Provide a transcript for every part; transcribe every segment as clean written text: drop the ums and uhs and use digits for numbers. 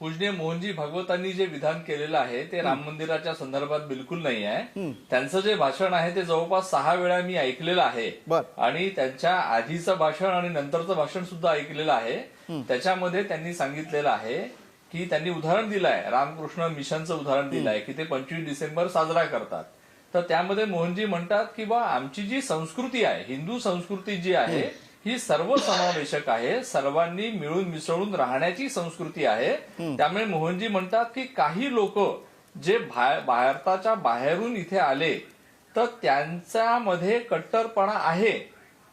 पूजनीय मोहनजी भागवतांनी जे विधान केलेलं आहे ते राम मंदिराच्या संदर्भात बिलकुल नाही आहे. त्यांचं जे भाषण आहे ते जवळपास 6 वेळा मी ऐकलेलं आहे आणि त्यांच्या आधीचं भाषण आणि नंतरचं भाषण सुद्धा ऐकलेलं आहे. त्याच्यामध्ये त्यांनी सांगितलेलं आहे की त्यांनी उदाहरण दिलं आहे, रामकृष्ण मिशनचं उदाहरण दिलं आहे की ते 25 डिसेंबर साजरा करतात. तर त्यामध्ये मोहनजी म्हणतात की बा आमची जी संस्कृती आहे, हिंदू संस्कृती जी आहे ही सर्वसमावेशक आहे, सर्वांनी मिळून मिसळून राहण्याची संस्कृती आहे. त्यामुळे मोहनजी म्हणतात की काही लोक जे भारताच्या बाहेरून इथे आले तर त्यांच्यामध्ये कट्टरपणा आहे.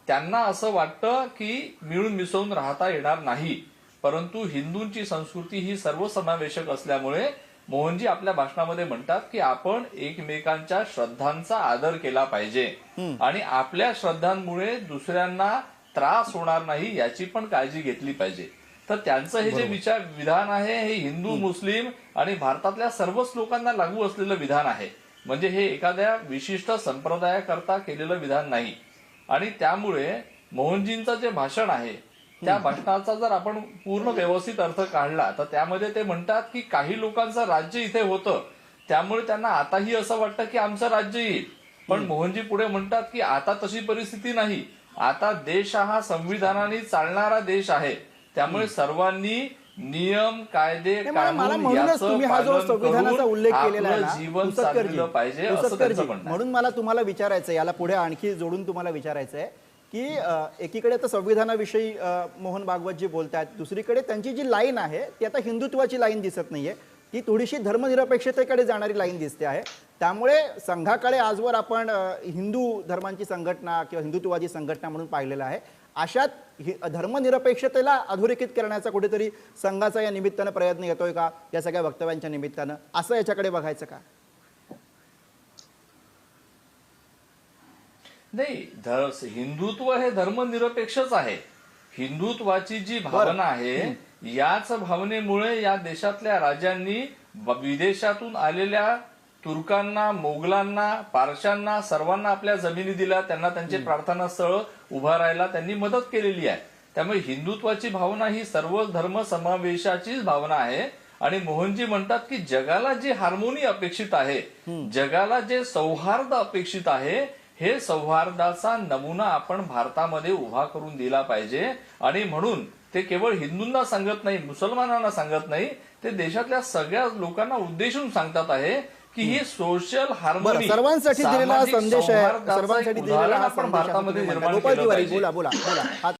त्यांना असं वाटतं की मिळून मिसळून राहता येणार नाही, परंतु हिंदूंची संस्कृती ही सर्वसमावेशक असल्यामुळे मोहनजी आपल्या भाषणामध्ये म्हणतात की आपण एकमेकांच्या श्रद्धांचा आदर केला पाहिजे आणि आपल्या श्रद्धांमुळे दुसऱ्यांना त्रास होणार नाही याची पण काळजी घेतली पाहिजे. तर त्यांचं हे जे विधान आहे हे हिंदू, मुस्लिम आणि भारतातल्या सर्वच लोकांना लागू असलेलं विधान आहे. म्हणजे हे एखाद्या विशिष्ट संप्रदायाकरता केलेलं विधान नाही. आणि त्यामुळे मोहनजींचं जे भाषण आहे त्या भाषणाचा जर आपण पूर्ण व्यवस्थित अर्थ काढला तर त्यामध्ये ते म्हणतात की काही लोकांचं राज्य इथे होतं, त्यामुळे त्यांना आताही असं वाटतं की आमचं राज्य येईल. पण मोहनजी पुढे म्हणतात की आता तशी परिस्थिती नाही. आता देश हा संविधानाने चालणारा देश आहे, त्यामुळे सर्वांनी नियम, कायदे, कानून याचं पालन करून आपलं जीवन चालवलं पाहिजे असं त्यांचं म्हणणं. म्हणून मला तुम्हाला विचारायचं, याला पुढे आणखी जोडून तुम्हाला विचारायचं आहे की एकीकडे तर संविधानाविषयी मोहन भागवत जी बोलतात, दुसरीकडे त्यांची जी लाईन आहे ती आता हिंदुत्वाची लाईन दिसत नाहीये, ती थोडीशी धर्मनिरपेक्षतेकडे जाणारी लाईन दिसते आहे. त्यामुळे संघाकडे आजवर आपण हिंदू धर्मांची संघटना किंवा हिंदुत्ववादी संघटना म्हणून पाहिलेलं आहे. अशात धर्मनिरपेक्षतेला अधोरेखित करण्याचा कुठेतरी संघाचा या निमित्तानं प्रयत्न येतोय का, या सगळ्या वक्तव्यांच्या निमित्तानं, असं याच्याकडे बघायचं का? नाही, हिंदुत्व हे धर्मनिरपेक्षच आहे. हिंदुत्वाची जी भावना आहे याच भावनेमुळे या देशातल्या राजांनी विदेशातून आलेल्या तुर्कांना, मोगलांना, पारशांना सर्वांना आपल्या जमिनी दिल्या, त्यांना त्यांचे प्रार्थना स्थळ उभा राहायला त्यांनी मदत केलेली आहे. त्यामुळे हिंदुत्वाची भावना ही सर्व धर्म समावेशाचीच भावना आहे. आणि मोहनजी म्हणतात की जगाला जे हार्मोनी अपेक्षित आहे, जगाला जे सौहार्द अपेक्षित आहे, हे सौहार्दाचा नमुना आपण भारतामध्ये उभा करून दिला पाहिजे. आणि म्हणून ते केवळ हिंदूंना सांगत नाही, मुसलमानांना सांगत नाही, ते देशातल्या सगळ्या लोकांना उद्देशून सांगतात आहे की ही सोशल हार्मोनी, सर्वांसाठी दिलेला संदेश आहे, सर्वांसाठी दिलेला आपण भारतामध्ये निर्माण केलं पाहिजे. बोला.